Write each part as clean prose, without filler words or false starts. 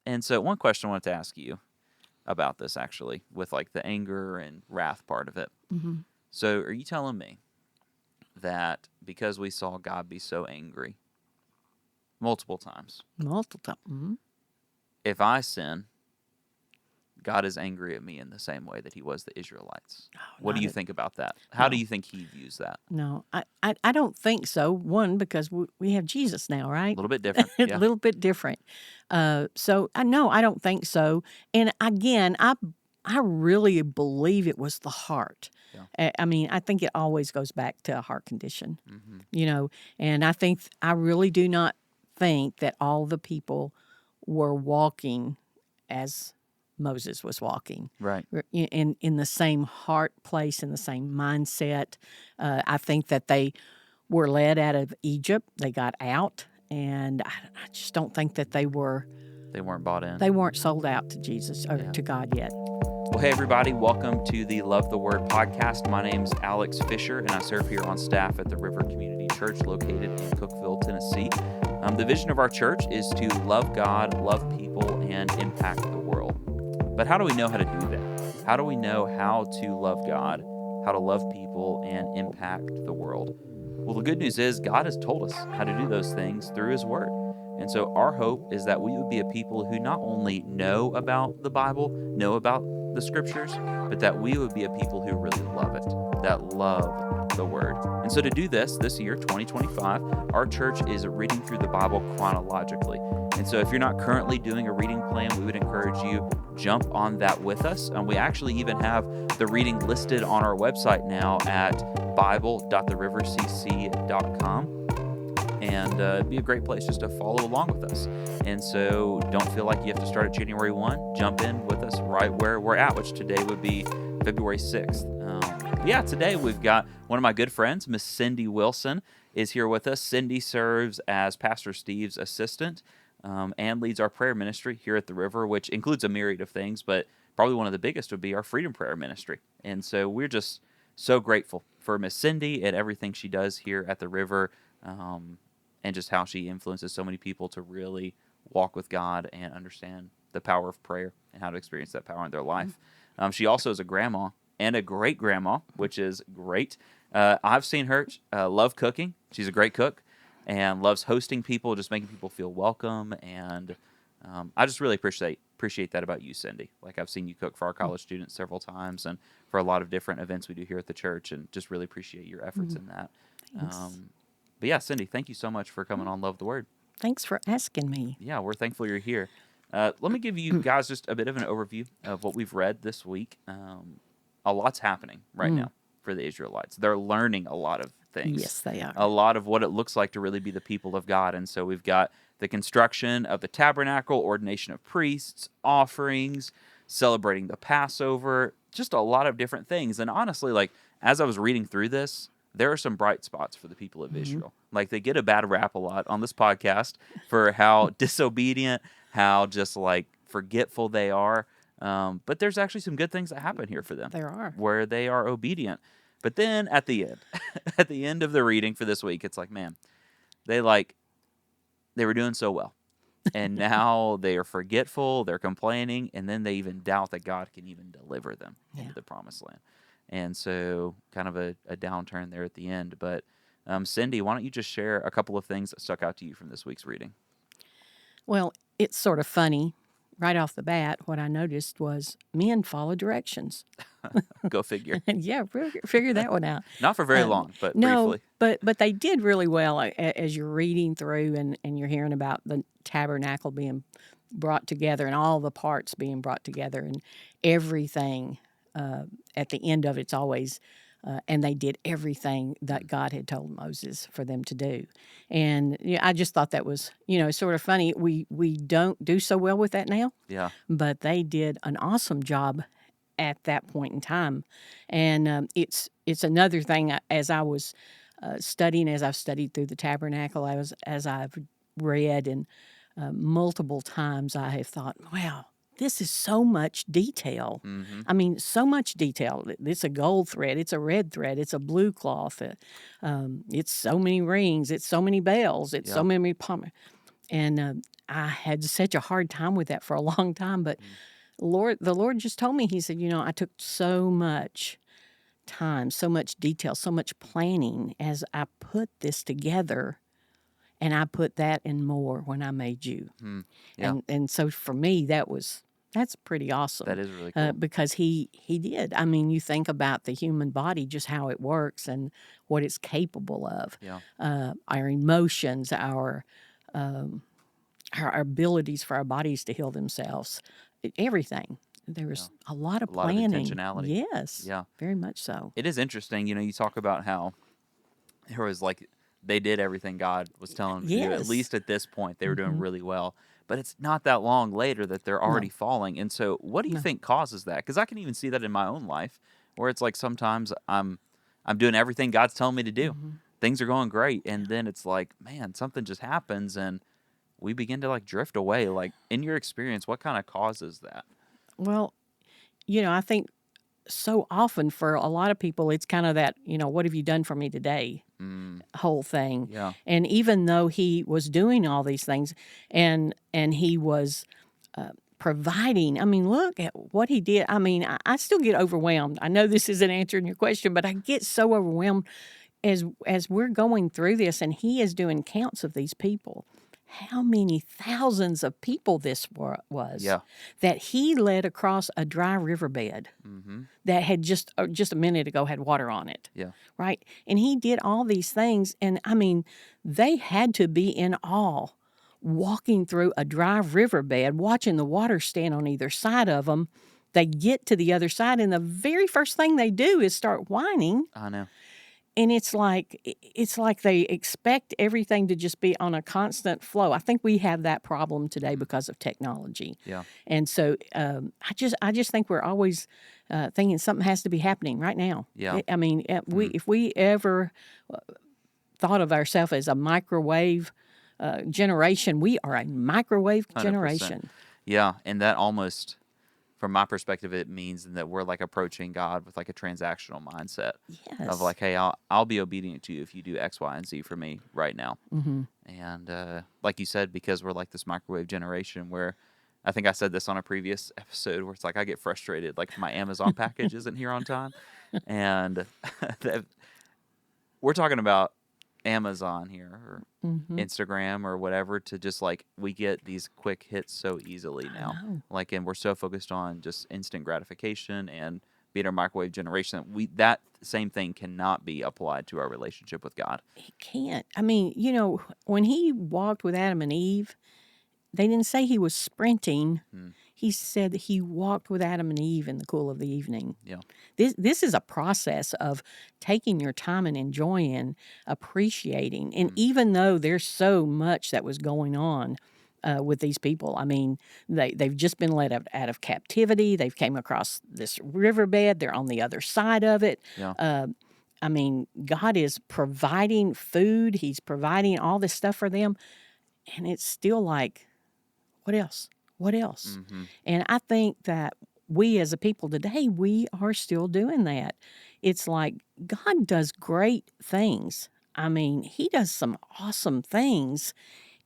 And so one question I wanted to ask you about this, actually, with like the anger and wrath part of it. Hmm. So are you telling me that because we saw God be so angry multiple times, Multiple times. Hmm. if I sin, God is angry at me in the same way that he was the Israelites? Oh, What do not you it. think about that? How do No, you think he views that? no. I don't think so. One, because we have Jesus now, A right? little bit different, A yeah. little bit different. So I no, I don't think so. And again, I really believe it was the heart. Yeah. I mean, I think it always goes back to a heart condition, Mm-hmm. you know. And I really do not think that all the people were walking as Moses was walking, Right. in the same heart place, in the same mindset. I think that they were led out of Egypt. They got out, and I just don't think that They weren't bought in. they weren't sold out to Jesus or Yeah. to God yet. Well, hey, everybody. Welcome to the Love the Word podcast. My name's Alex Fisher, and I serve here on staff at the River Community Church located in Cookeville, Tennessee. The vision of our church is to love God, love people, and impact the world. But how do we know how to do that? How do we know how to love God, how to love people, and impact the world? Well, the good news is God has told us how to do those things through His Word. And so our hope is that we would be a people who not only know about the Bible, know about the Scriptures, but that we would be a people who really love it, that love the Word. And so to do this year, 2025, our church is reading through the Bible chronologically. And so if you're not currently doing a reading plan, we would encourage you jump on that with us. We actually even have the reading listed on our website now at bible.therivercc.com. And it'd be a great place just to follow along with us. And so don't feel like you have to start at January 1. Jump in with us right where we're at, which today would be February 6th. Yeah, today we've got one of my good friends, Miss Cindy Wilson, is here with us. Cindy serves as Pastor Steve's assistant and leads our prayer ministry here at the River, which includes a myriad of things, but probably one of the biggest would be our Freedom Prayer ministry. And so we're just so grateful for Miss Cindy and everything she does here at the River. And just how she influences so many people to really walk with God and understand the power of prayer and how to experience that power in their life. She also is a grandma and a great grandma, which is great. I've seen her love cooking. She's a great cook and loves hosting people, just making people feel welcome. And I just really appreciate that about you, Cindy. Like I've seen you cook for our college students several times and for a lot of different events we do here at the church, and just really appreciate your efforts in that. Thanks. But yeah, Cindy, thank you so much for coming on Love the Word. Thanks for asking me. Yeah, we're thankful you're here. Let me give you guys just a bit of an overview of what we've read this week. A lot's happening right now for the Israelites. They're learning a lot of things. Yes, they are. A lot of what it looks like to really be the people of God. And so we've got the construction of the tabernacle, ordination of priests, offerings, celebrating the Passover, just a lot of different things. And honestly, like as I was reading through this, there are some bright spots for the people of Israel. Like they get a bad rap a lot on this podcast for how disobedient, how just like forgetful they are. But there's actually some good things that happen here for them. There are. Where they are obedient. But then at the end, at the end of the reading for this week, it's like, man, they were doing so well. And now they are forgetful, they're complaining, and then they even doubt that God can even deliver them into the promised land. And so kind of a downturn there at the end. But Cindy, why don't you just share a couple of things that stuck out to you from this week's reading? Well, it's sort of funny. Right off the bat, what I noticed was men follow directions. Go figure. Yeah, figure that one out. Not for very long, but No, briefly. but they did really well as you're reading through and you're hearing about the tabernacle being brought together and all the parts being brought together and everything. At the end of it's always, and they did everything that God had told Moses for them to do. And I just thought that was, sort of funny. We don't do so well with that now. Yeah. But they did an awesome job at that point in time. And it's another thing as I was studying, as I've studied through the tabernacle, as I've read, and multiple times I have thought, wow, this is so much detail. Mm-hmm. I mean, so much detail. It's a gold thread. It's a red thread. It's a blue cloth. It's so many rings. It's so many bells. It's so many And I had such a hard time with that for a long time, but Mm. the Lord just told me, He said, I took so much time, so much detail, so much planning as I put this together, and I put that and more when I made you. Mm. Yeah, And so for me, that's pretty awesome, that is really cool. because he did. I mean, you think about the human body, just how it works and what it's capable of, Yeah, our emotions, our abilities for our bodies to heal themselves, everything. There yeah. was a lot of A lot of planning. intentionality. Yes, Yeah. very much so. It is interesting, you talk about how there was like they did everything God was telling them to do. At Yes. least at this point, they were doing Hmm. really well. But it's not that long later that they're already No, falling. And so, what do you no. think causes that? Because I can even see that in my own life, where it's like sometimes I'm doing everything God's telling me to do. Hmm. Things are going great, and then it's like, man, something just happens, and we begin to like drift away. Like in your experience, what kind of causes that? Well, I think so often for a lot of people, it's kind of that, what have you done for me today? Mm, Whole thing. yeah, And even though he was doing all these things, and he was providing, I mean, look at what he did. I mean, I still get overwhelmed. I know this isn't answering your question, but I get so overwhelmed as we're going through this, and he is doing counts of these people. How many thousands of people this was yeah, that he led across a dry riverbed mm-hmm, that had just a minute ago had water on it, yeah, right? And he did all these things, and I mean, they had to be in awe walking through a dry riverbed, watching the water stand on either side of them. They get to the other side, and the very first thing they do is start whining. I know, And it's like they expect everything to just be on a constant flow. I think we have that problem today mm, because of technology, yeah, and so I just think we're always thinking something has to be happening right now. yeah, I mean, mm, if we ever thought of ourselves as a microwave generation, we are a microwave 100%. generation. Yeah, and that almost, from my perspective, it means that we're like approaching God with like a transactional mindset of Yes. like, hey, I'll be obedient to you if you do X, Y, and Z for me right now. Hmm. And like you said, because we're like this microwave generation where I think I said this on a previous episode where it's like I get frustrated like if my Amazon package isn't here on time. And that, we're talking about Amazon here or Hmm. Instagram or whatever to just like we get these quick hits so easily I now. know. Like and we're so focused on just instant gratification and being a microwave generation that that same thing cannot be applied to our relationship with God. He can't. I mean, when he walked with Adam and Eve, they didn't say he was sprinting. Mm, He said that he walked with Adam and Eve in the cool of the evening. yeah. This is a process of taking your time and enjoying, appreciating. And Mm, even though there's so much that was going on with these people, I mean, they've just been let out of captivity. They've came across this riverbed. They're on the other side of it. yeah. Uh, I mean, God is providing food. He's providing all this stuff for them. And it's still like, what else? What else? Mm-hmm. And I think that we as a people today, we are still doing that. It's like God does great things. I mean, He does some awesome things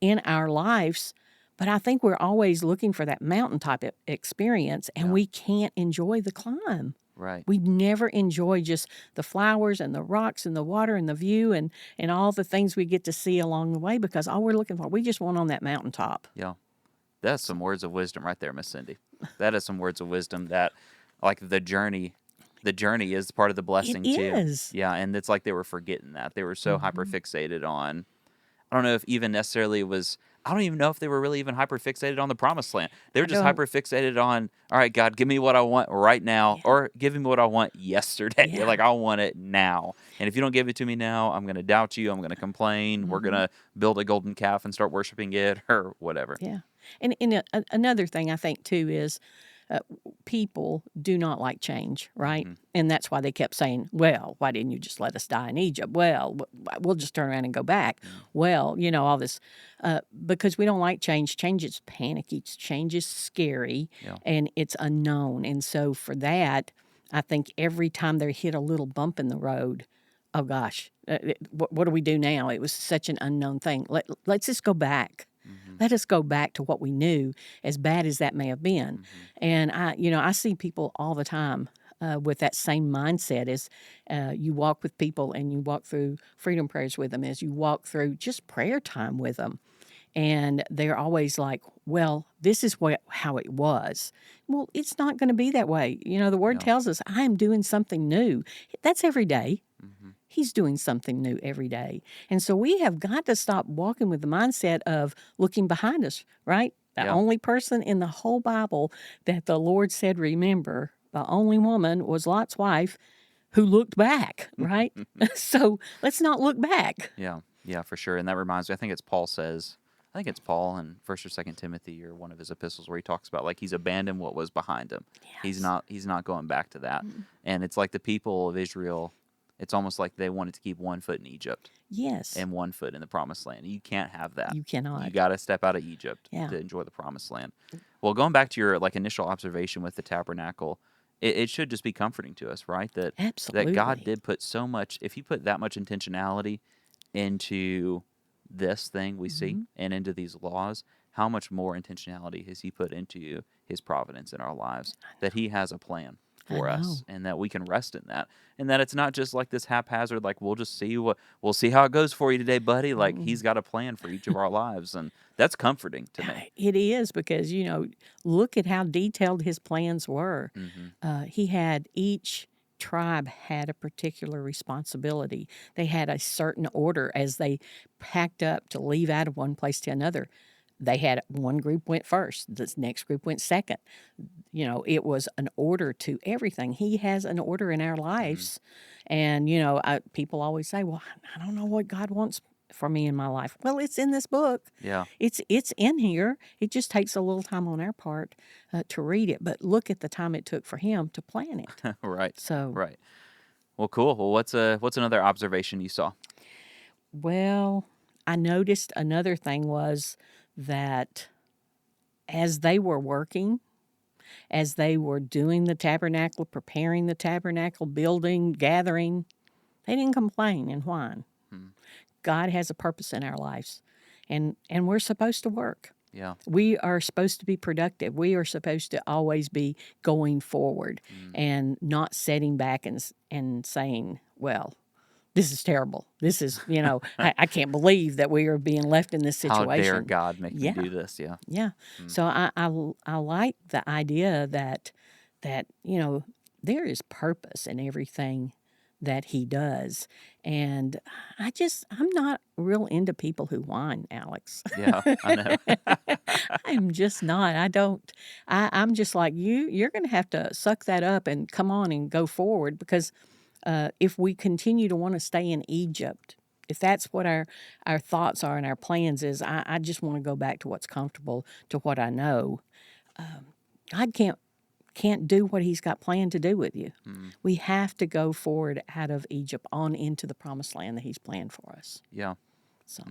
in our lives, but I think we're always looking for that mountaintop experience, and Yeah. we can't enjoy the climb. Right. We never enjoy just the flowers and the rocks and the water and the view and all the things we get to see along the way because all we're looking for, we just want on that mountaintop. Yeah. That's So some words of wisdom right there, Miss Cindy. That is some words of wisdom that like the journey is part of the it blessing too. is. Yeah, and it's like they were forgetting that. They were so hyper Mhm. fixated on I don't know if even necessarily it was I don't even know if they were really even hyper fixated on the promised land. They were I just don't. hyper fixated on, all right, God, give me what I want right now, Yeah. or give me what I want yesterday. Yeah. Like I want it now. And if you don't give it to me now, I'm gonna doubt you, I'm gonna complain, we're Mhm. gonna build a golden calf and start worshiping it or whatever. Yeah. And another thing I think too is people do not like change, right? Hmm. And that's why they kept saying, "Well, why didn't you just let us die in Egypt?" Well, we'll just turn around and go back. Mm, Well, all this because we don't like change. Change is panicky. Change is scary, yeah. and it's unknown. And so for that, I think every time they hit a little bump in the road, oh gosh, what do we do now? It was such an unknown thing. Let's just go back. Let us go back to what we knew, as bad as that may have been. And I see people all the time with that same mindset as you walk with people and you walk through freedom prayers with them, as you walk through just prayer time with them. And they're always like, well, this is how it was. Well, it's not going to be that way. The word Yeah. tells us, I am doing something new. That's every day. Mm-hmm. He's doing something new every day. And so we have got to stop walking with the mindset of looking behind us, right? The Yeah. only person in the whole Bible that the Lord said, remember, the only woman was Lot's wife who looked back, right? So let's not look back. Yeah. Yeah, for sure. And that reminds me, I think it's Paul in First or Second Timothy or one of his epistles where he talks about like he's abandoned what was behind him. He's Yes. not going back to that. And it's like the people of Israel, it's almost like they wanted to keep one foot in Egypt Yes. and one foot in the promised land. You can't have that. You cannot. You got to step out of Egypt Yeah. to enjoy the promised land. Well, going back to your like initial observation with the tabernacle, it should just be comforting to us, right? That Absolutely. God did put so much. If He put that much intentionality into this thing we see and into these laws, how much more intentionality has He put into His providence in our lives? That He has a plan for us, and that we can rest in that, and that it's not just like this haphazard, like we'll see how it goes for you today, buddy. Like He's got a plan for each of our lives, and that's comforting to me. It is because, look at how detailed his plans were. He had each tribe had a particular responsibility. They had a certain order as they packed up to leave out of one place to another. They had one group went first, the next group went second. It was an order to everything. He has an order in our lives. And, people always say, well, I don't know what God wants for me in my life. Well, it's in this book. Yeah. It's in here. It just takes a little time on our part to read it. But look at the time it took for him to plan it. Right. So, Right. Well, cool. Well, what's another observation you saw? well, I noticed another thing was that as they were working, as they were doing the tabernacle, preparing the tabernacle, building, gathering, they didn't complain and whine. God has a purpose in our lives, and we're supposed to work. Yeah. We are supposed to be productive. We are supposed to always be going forward and not sitting back and saying, well, this is terrible. This is, I can't believe that we are being left in this situation. How dare God make me do this? Yeah. Yeah. So I like the idea that there is purpose in everything that he does. And I'm not real into people who whine, Alex. Yeah, I know. I'm just not. I'm just like you're going to have to suck that up and come on and go forward, because if we continue to want to stay in Egypt, if that's what our thoughts are and our plans is, I just want to go back to what's comfortable, to what I know. God can't do what he's got planned to do with you. We have to go forward out of Egypt on into the promised land that he's planned for us. Yeah. So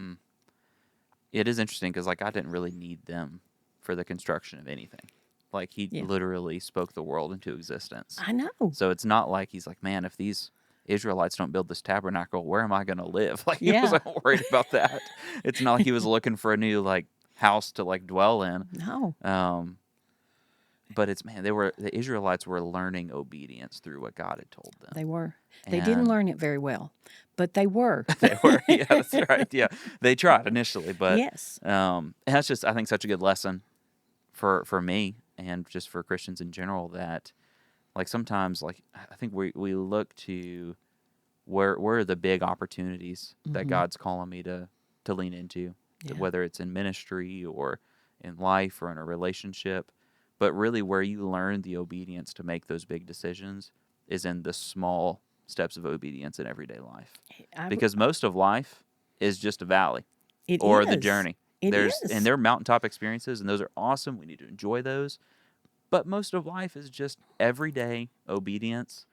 It is interesting because like God didn't really need them for the construction of anything. Like he literally spoke the world into existence. I know. So it's not like he's like, man, if these Israelites don't build this tabernacle, where am I going to live? Like he wasn't worried about that. It's not like he was looking for a new like house to like dwell in. No. But it's the Israelites were learning obedience through what God had told them. They were. They didn't learn it very well, but they were. They were. Yeah, that's right. Yeah, they tried initially, but yes. And that's just I think such a good lesson for me and just for Christians in general, that like sometimes like I think we look to where are the big opportunities that God's calling me to lean into, whether it's in ministry or in life or in a relationship. But really where you learn the obedience to make those big decisions is in the small steps of obedience in everyday life. Because most of life is just a valley or the journey. And there are mountaintop experiences, and those are awesome. We need to enjoy those. But most of life is just everyday obedience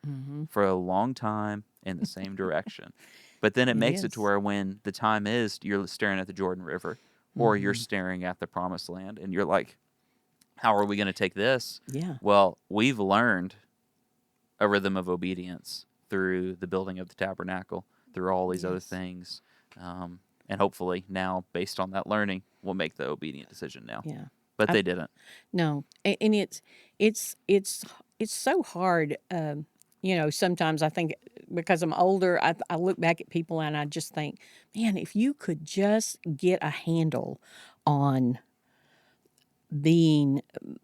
for a long time in the same direction. But then it makes it to where when the time is, you're staring at the Jordan River or you're staring at the Promised Land, and you're like, how are we going to take this? Yeah. Well, we've learned a rhythm of obedience through the building of the tabernacle, through all these other things. And hopefully now, based on that learning, we'll make the obedient decision now. Yeah. But I, they didn't. no, and it's it's it's so hard. Sometimes I think because I'm older, I look back at people and I just think, man, if you could just get a handle on being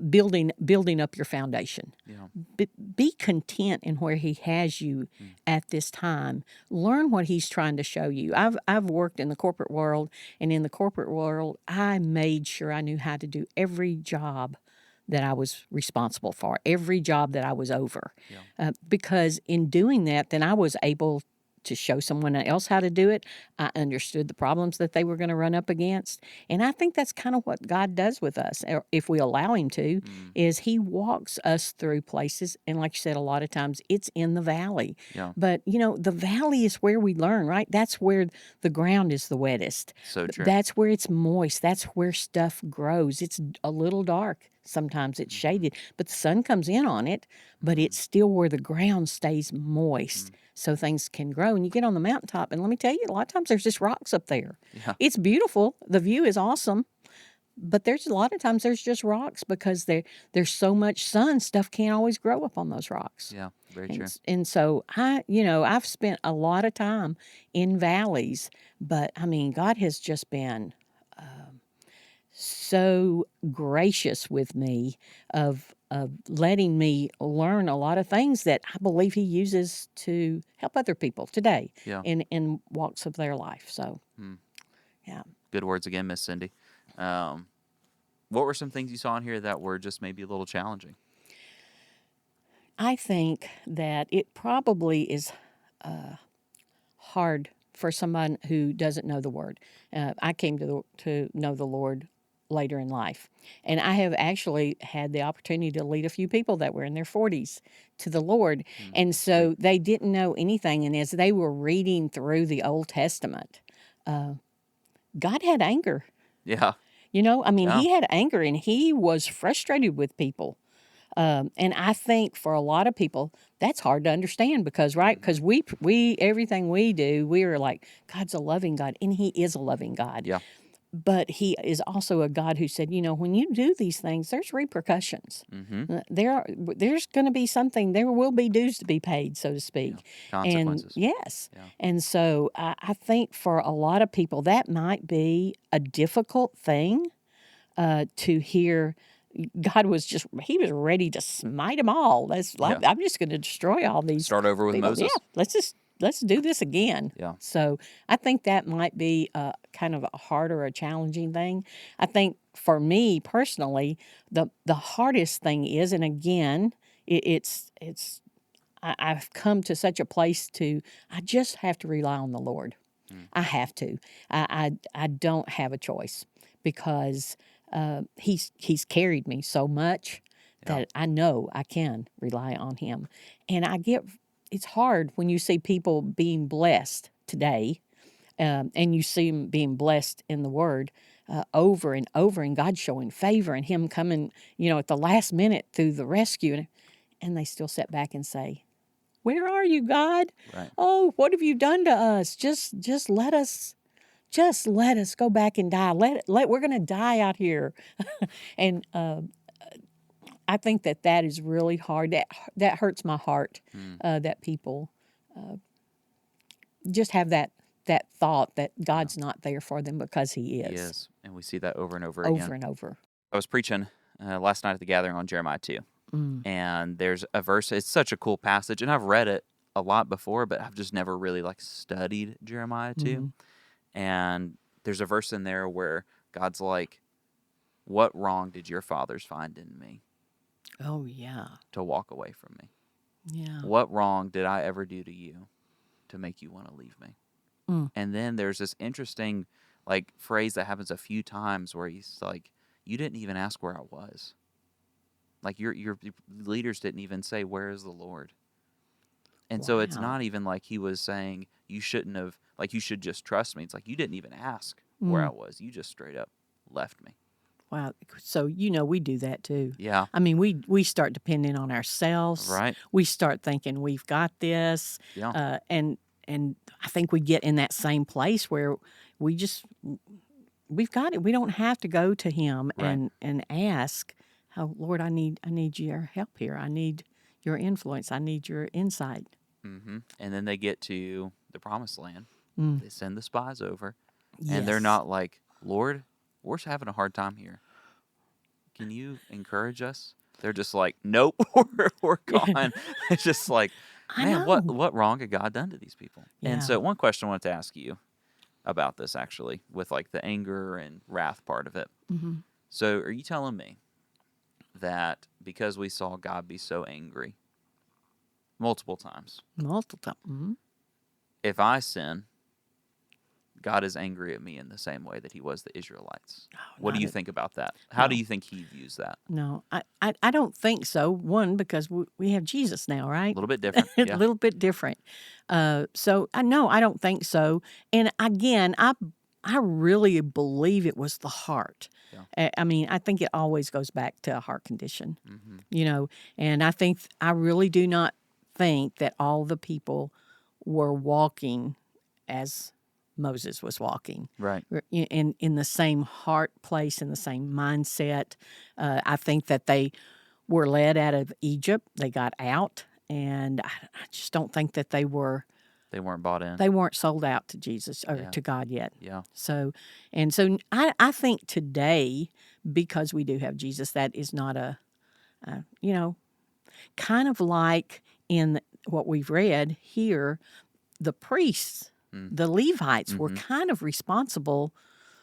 building up your foundation. Yeah. Be content in where he has you Mm. at this time. Learn what he's trying to show you. I've worked in the corporate world, and in the corporate world, I made sure I knew how to do every job that I was responsible for, every job that I was over, Yeah. because in doing that, then I was able to show someone else how to do it. I understood the problems that they were going to run up against. And I think that's kind of what God does with us, if we allow him to, Mm. is he walks us through places. And like you said, a lot of times it's in the valley. Yeah. But, the valley is where we learn, right? That's where the ground is the wettest. So true. That's where it's moist. That's where stuff grows. It's a little dark. Sometimes it's shaded, but the sun comes in on it, but it's still where the ground stays moist so things can grow. And you get on the mountaintop, and let me tell you, a lot of times there's just rocks up there. Yeah. It's beautiful. The view is awesome, but there's a lot of times there's just rocks because there's so much sun, stuff can't always grow up on those rocks. Yeah. Very true. And so I've spent a lot of time in valleys, but I mean, God has just been so gracious with me of letting me learn a lot of things that I believe he uses to help other people today Yeah. in walks of their life. So, yeah. Good words again, Miss Cindy. What were some things you saw in here that were just maybe a little challenging? I think that it probably is hard for someone who doesn't know the Word. I came to know the Lord later in life, and I have actually had the opportunity to lead a few people that were in their 40s to the Lord, and so Sweet. they didn't know anything. And as they were reading through the Old Testament, God had anger. Yeah. I mean, Yeah. he had anger, and he was frustrated with people. And I think for a lot of people, that's hard to understand because, right? Because we everything we do, we are like, God's a loving God, and he is a loving God. Yeah. But he is also a God who said, when you do these things, there's repercussions. Mm-hmm. There's going to be something. There will be dues to be paid, so to Yeah. speak. And Consequences. yes, Yeah. and so I think for a lot of people, that might be a difficult thing to hear. God he was ready to smite them all. That's like, Yeah. I'm just going to destroy all these Start over with people. Yeah, Moses. let's do this again. Yeah. So I think that might be kind of a hard or a challenging thing. I think for me personally, the hardest thing is, and again, it's I've come to such a place I just have to rely on the Lord. I have to. I don't have a choice because he's carried me so much Yeah. that I know I can rely on him. And it's hard when you see people being blessed today, and you see them being blessed in the Word over and over, and God showing favor and Him coming, at the last minute through the rescue, and they still sit back and say, "Where are you, God? Right. Oh, what have you done to us? Just let us." Just let us go back and die. We're going to die out here, and I think that is really hard. That hurts my heart. That people just have that thought that God's not there for them because He He is. is. And we see that over and over Over again. and over. I was preaching last night at the gathering on Jeremiah 2. And there's a verse. It's such a cool passage. And I've read it a lot before, but I've just never really studied Jeremiah 2. And there's a verse in there where God's like, what wrong did your fathers find in me Oh, yeah. to walk away from me? Yeah. What wrong did I ever do to you to make you want to leave me? And then there's this interesting phrase that happens a few times where he's like, you didn't even ask where I was. Like your leaders didn't even say, where is the Lord? And so it's not even like he was saying you shouldn't have, you should just trust me. It's like you didn't even ask where I was. You just straight up left me. Wow. So, we do that too. Yeah. I mean, we start depending on ourselves. Right. We start thinking we've got this. Yeah. And I think we get in that same place where we just we've got it. We don't have to go to Him Right. and ask, "Oh Lord, I need your help here. I need your influence. I need your insight." And then they get to the promised land. Mm. They send the spies over, and they're Yes. not like, Lord, we're having a hard time here. Can you encourage us? They're just like, nope, we're gone. It's just like, I man, know. what wrong had God done to these people? And Yeah. so one question I wanted to ask you about this, actually, with like the anger and wrath part of it. Mm-hmm. So are you telling me that because we saw God be so angry multiple times, Multiple times. Mm-hmm. if I sin, God is angry at me in the same way that He was the Israelites? Oh, What do not you it. think about that? How do No. you think He views that? No, I don't think so. One, because we have Jesus now, A right? little bit different, A yeah. little bit different. So I no, I don't think so. And again, I really believe it was the heart. Yeah. I mean, I think it always goes back to a heart condition, Mm-hmm. you know. And I really do not think that all the people were walking as Moses was walking Right. in the same heart place, in the same mindset. I think that they were led out of Egypt. They got out, and I just don't think that They weren't bought in. they weren't sold out to Jesus or Yeah. to God yet. Yeah. So, and so I think today, because we do have Jesus, that is not you know, kind of like in what we've read here, the priests, Mm. the Levites were Mm-hmm. kind of responsible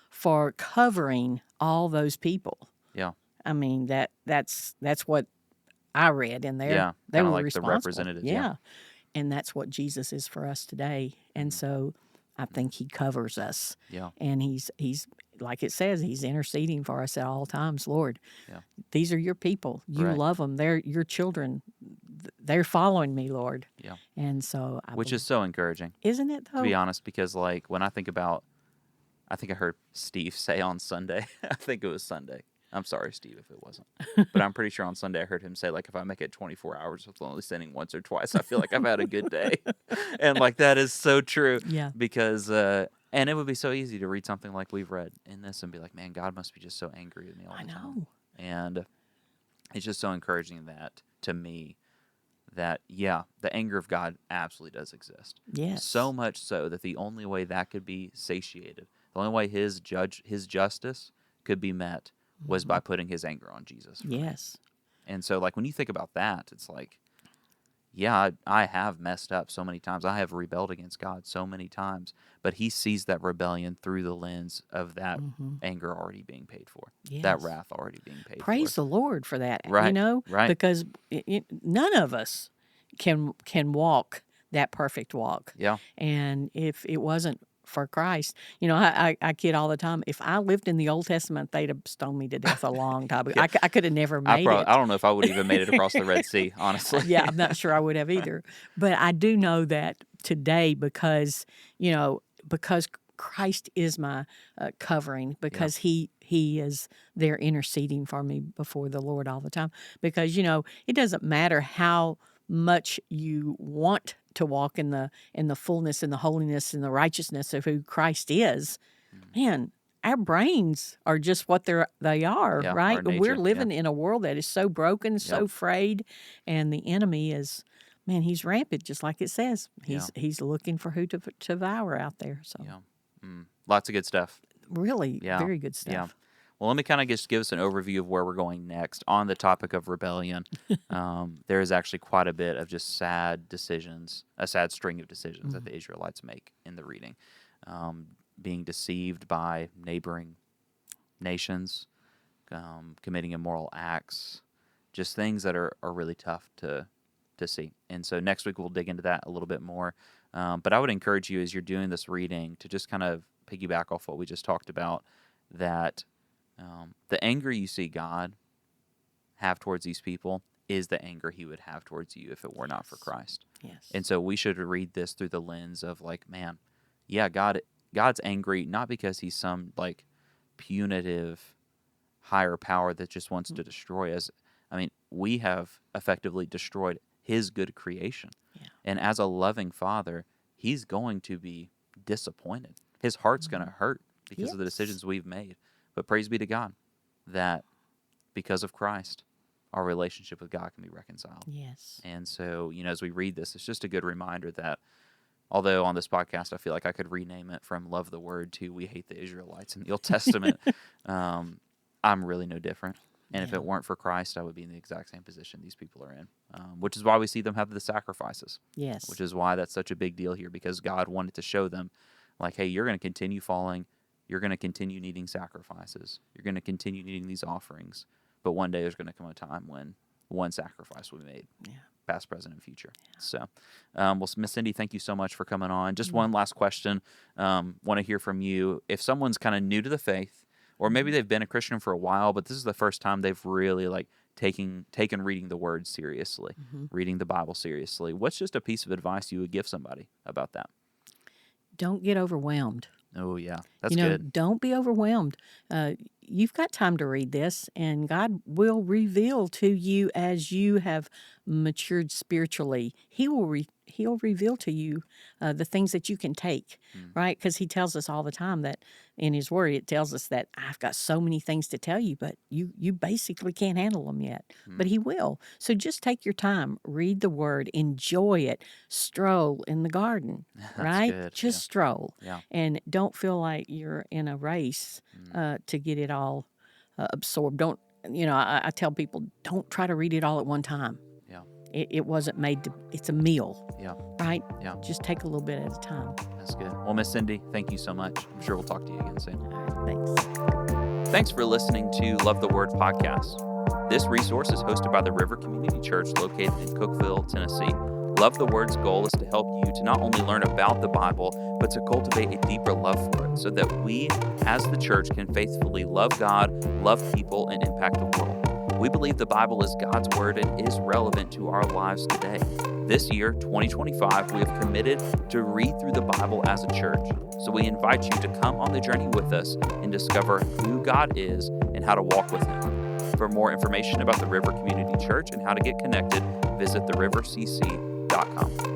for covering all those people. Yeah. I mean, that's what I read in there. Yeah. They Kind of were like the responsible. representatives. Yeah. Yeah. And that's what Jesus is for us today. And Mm. so I think He covers us. Yeah. And he's like it says, He's interceding for us at all times. Lord, Yeah. these are your people. You Right. love them. They're your children. They're following me, Lord. Yeah. And so Which is so encouraging, isn't it to be though? honest, because like when I think about, I think I heard Steve say on Sunday, I think it was Sunday. I'm sorry, Steve, if it wasn't. But I'm pretty sure on Sunday I heard him say, like, if I make it 24 hours with only sinning once or twice, I feel like I've had a good day. And, like, that is so true. Yeah. Because, and it would be so easy to read something like we've read in this and be like, man, God must be just so angry with me all I the time. know. And it's just so encouraging that, to me, that, yeah, the anger of God absolutely does exist. Yes. So much so that the only way that could be satiated, the only way His justice could be met was by putting His anger on Jesus. For me. Yes. And so, like, when you think about that, it's like, yeah, I have messed up so many times. I have rebelled against God so many times. But He sees that rebellion through the lens of that anger already being paid for, that Yes. wrath already being paid Praise for. the Lord for that. Right, You know, right. because none of us can walk that perfect walk. Yeah. And if it wasn't for Christ, you know, I kid all the time. If I lived in the Old Testament, they'd have stoned me to death a long time ago. Yeah. I could have never made it. I don't know if I would even made it across the Red Sea, honestly. Yeah, I'm not sure I would have either. But I do know that today because, you know, because Christ is my covering, because He is there interceding for me before the Lord all the time. Because, you know, it doesn't matter how much you want to walk in the fullness and the holiness and the righteousness of who Christ is. Man, our brains are just what they are, Yeah, right? our And we're nature, living in a world that is so broken, so frayed, and the enemy is, man, he's rampant, just like it says. He's looking for who to devour out there. So Yeah. Lots of good stuff. really, Yeah. very good Yeah. stuff. Well, let me kind of just give us an overview of where we're going next on the topic of rebellion. There is actually quite a bit of just sad decisions, a sad string of decisions that the Israelites make in the reading. Being deceived by neighboring nations, committing immoral acts, just things that are really tough to see. And so next week we'll dig into that a little bit more. But I would encourage you as you're doing this reading to just kind of piggyback off what we just talked about, that the anger you see God have towards these people is the anger He would have towards you if it were not for Christ. Yes. And so we should read this through the lens of like, man, yeah, God's angry not because He's some like punitive higher power that just wants to destroy us. I mean, we have effectively destroyed His good creation. Yeah. And as a loving Father, he's going to be disappointed. His heart's going to hurt because of the Yes. decisions we've made. But praise be to God that because of Christ, our relationship with God can be reconciled. Yes. And so, as we read this, it's just a good reminder that although on this podcast I feel like I could rename it from Love the Word to We Hate the Israelites in the Old Testament, I'm really no different. And if Yeah. it weren't for Christ, I would be in the exact same position these people are in, which is why we see them have the sacrifices, Yes. which is why that's such a big deal here, because God wanted to show them, like, hey, you're going to continue falling. You're going to continue needing sacrifices. You're going to continue needing these offerings. But one day there's going to come a time when one sacrifice will be made, past, present, and future. So, well, Miss Cindy, thank you so much for coming on. Just one last question. Want to hear from you. If someone's kind of new to the faith, or maybe they've been a Christian for a while, but this is the first time they've really taken reading the Word seriously, reading the Bible seriously, what's just a piece of advice you would give somebody about that? Don't get overwhelmed. Oh, yeah. That's good. Don't be overwhelmed. You've got time to read this, and God will reveal to you as you have matured spiritually. He'll reveal to you the things that you can take, right? Because He tells us all the time that in His Word, it tells us that I've got so many things to tell you, but you basically can't handle them yet. But He will. So just take your time, read the Word, enjoy it, stroll in the garden, right? good, Just yeah. stroll, Yeah. and don't feel like you're in a race to get it all absorbed. Don't, I tell people, don't try to read it all at one time. Yeah. It wasn't made to, it's a meal, Yeah. right? Yeah. Just take a little bit at a time. That's good. Well, Miss Cindy, thank you so much. I'm sure we'll talk to you again soon. All right, thanks. Thanks for listening to Love the Word podcast. This resource is hosted by the River Community Church located in Cookeville, Tennessee. Love the Word's goal is to help you to not only learn about the Bible, but to cultivate a deeper love for it so that we, as the church, can faithfully love God, love people, and impact the world. We believe the Bible is God's Word and is relevant to our lives today. This year, 2025, we have committed to read through the Bible as a church. So we invite you to come on the journey with us and discover who God is and how to walk with Him. For more information about the River Community Church and how to get connected, visit therivercc.com.